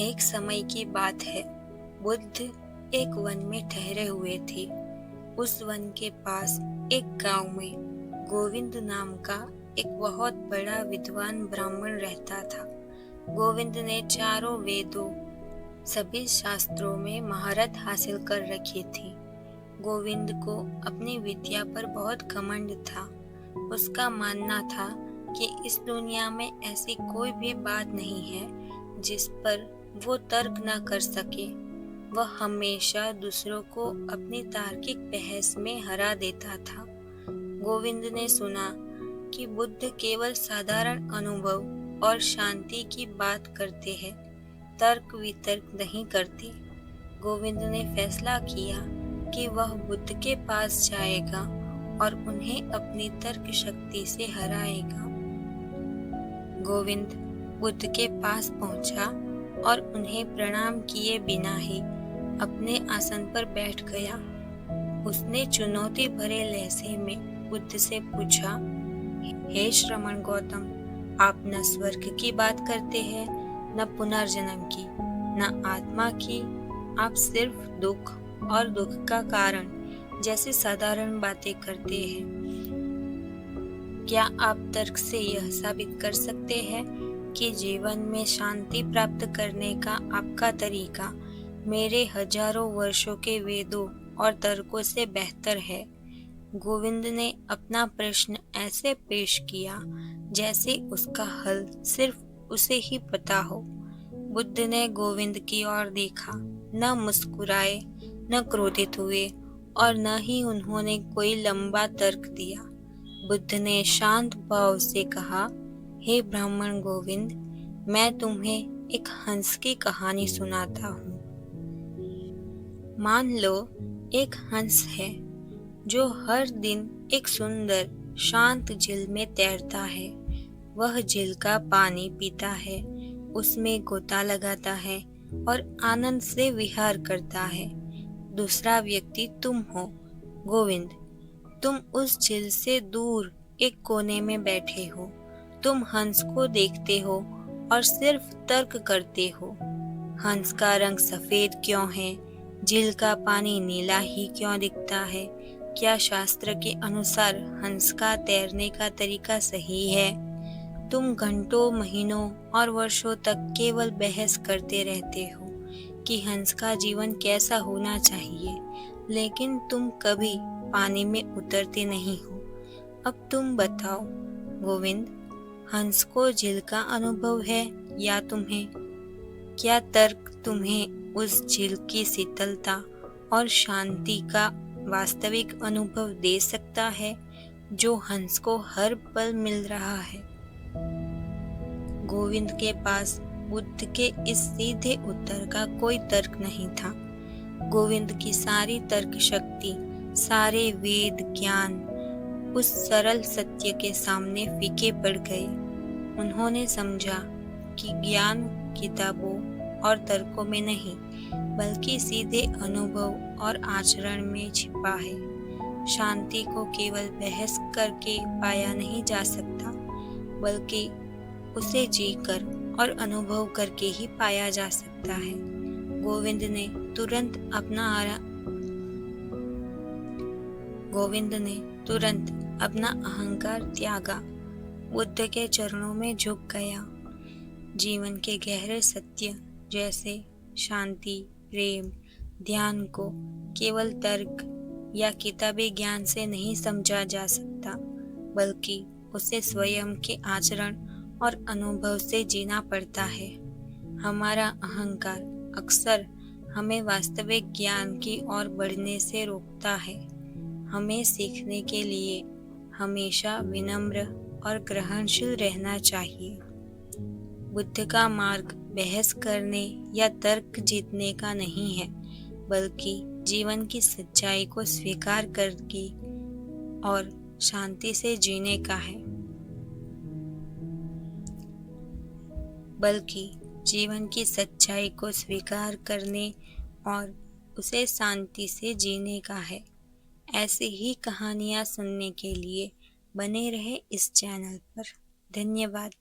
एक समय की बात है। बुद्ध एक वन में ठहरे हुए थे। उस वन के पास एक गांव में गोविंद नाम का एक बहुत बड़ा विद्वान ब्राह्मण रहता था। गोविंद ने चारों वेदों, सभी शास्त्रों में महारत हासिल कर रखी थी। गोविंद को अपनी विद्या पर बहुत घमंड था। उसका मानना था कि इस दुनिया में ऐसी कोई भी बात नहीं है जिस पर वो तर्क न कर सके। वह हमेशा दूसरों को अपनी तार्किक बहस में हरा देता था। गोविंद ने सुना कि बुद्ध केवल साधारण अनुभव और शांति की बात करते हैं, तर्क वितर्क नहीं करते। गोविंद ने फैसला किया कि वह बुद्ध के पास जाएगा और उन्हें अपनी तर्क शक्ति से हराएगा। गोविंद बुद्ध के पास पहुंचा और उन्हें प्रणाम किए बिना ही अपने आसन पर बैठ गया। उसने चुनौती भरे लहजे में बुद्ध से पूछा, हे श्रमण गौतम, आप न स्वर्ग की बात करते हैं, न पुनर्जन्म की, न आत्मा की। आप सिर्फ दुख और दुख का कारण जैसी साधारण बातें करते हैं। क्या आप तर्क से यह साबित कर सकते हैं कि जीवन में शांति प्राप्त करने का आपका तरीका मेरे हजारों वर्षों के वेदों और तर्कों से बेहतर है? गोविंद ने अपना प्रश्न ऐसे पेश किया जैसे उसका हल सिर्फ उसे ही पता हो। बुद्ध ने गोविंद की ओर देखा, न मुस्कुराए, न क्रोधित हुए और न ही उन्होंने कोई लंबा तर्क दिया। बुद्ध ने शांत भाव से कहा, हे ब्राह्मण गोविंद, मैं तुम्हें एक हंस की कहानी सुनाता हूँ। मान लो एक हंस है जो हर दिन एक सुंदर शांत झील में तैरता है। वह झील का पानी पीता है, उसमें गोता लगाता है और आनंद से विहार करता है। दूसरा व्यक्ति तुम हो, गोविंद। तुम उस झील से दूर एक कोने में बैठे हो। तुम हंस को देखते हो और सिर्फ तर्क करते हो। हंस का रंग सफेद क्यों है? झील का पानी नीला ही क्यों दिखता है? क्या शास्त्र के अनुसार हंस का तैरने का तरीका सही है? तुम घंटों, महीनों और वर्षों तक केवल बहस करते रहते हो कि हंस का जीवन कैसा होना चाहिए, लेकिन तुम कभी पानी में उतरते नहीं हो। अब तुम बताओ गोविंद, हंस को झील का अनुभव है या तुम्हें? क्या तर्क तुम्हें उस झील की शीतलता और शांति का वास्तविक अनुभव दे सकता है जो हंस को हर पल मिल रहा है? गोविंद के पास बुद्ध के इस सीधे उत्तर का कोई तर्क नहीं था। गोविंद की सारी तर्क शक्ति, सारे वेद ज्ञान उस सरल सत्य के सामने फीके पड़ गए। उन्होंने समझा कि ज्ञान किताबों और तर्कों में नहीं, बल्कि सीधे अनुभव और आचरण में छिपा है। शांति को केवल बहस करके पाया नहीं जा सकता, बल्कि उसे जीकर और अनुभव करके ही पाया जा सकता है। गोविंद ने तुरंत अपना अहंकार त्यागा, बुद्ध के चरणों में झुक गया। जीवन के गहरे सत्य जैसे शांति, प्रेम, ध्यान को केवल तर्क या किताबी ज्ञान से नहीं समझा जा सकता, बल्कि उसे स्वयं के आचरण और अनुभव से जीना पड़ता है। हमारा अहंकार अक्सर हमें वास्तविक ज्ञान की ओर बढ़ने से रोकता है। हमें सीखने के लिए हमेशा विनम्र और ग्रहणशील रहना चाहिए। बुद्ध का मार्ग बहस करने या तर्क जीतने का नहीं है, बल्कि जीवन की सच्चाई को स्वीकार करके और शांति से जीने का है। बल्कि जीवन की सच्चाई को स्वीकार करने और उसे शांति से जीने का है। ऐसी ही कहानियाँ सुनने के लिए बने रहे इस चैनल पर। धन्यवाद।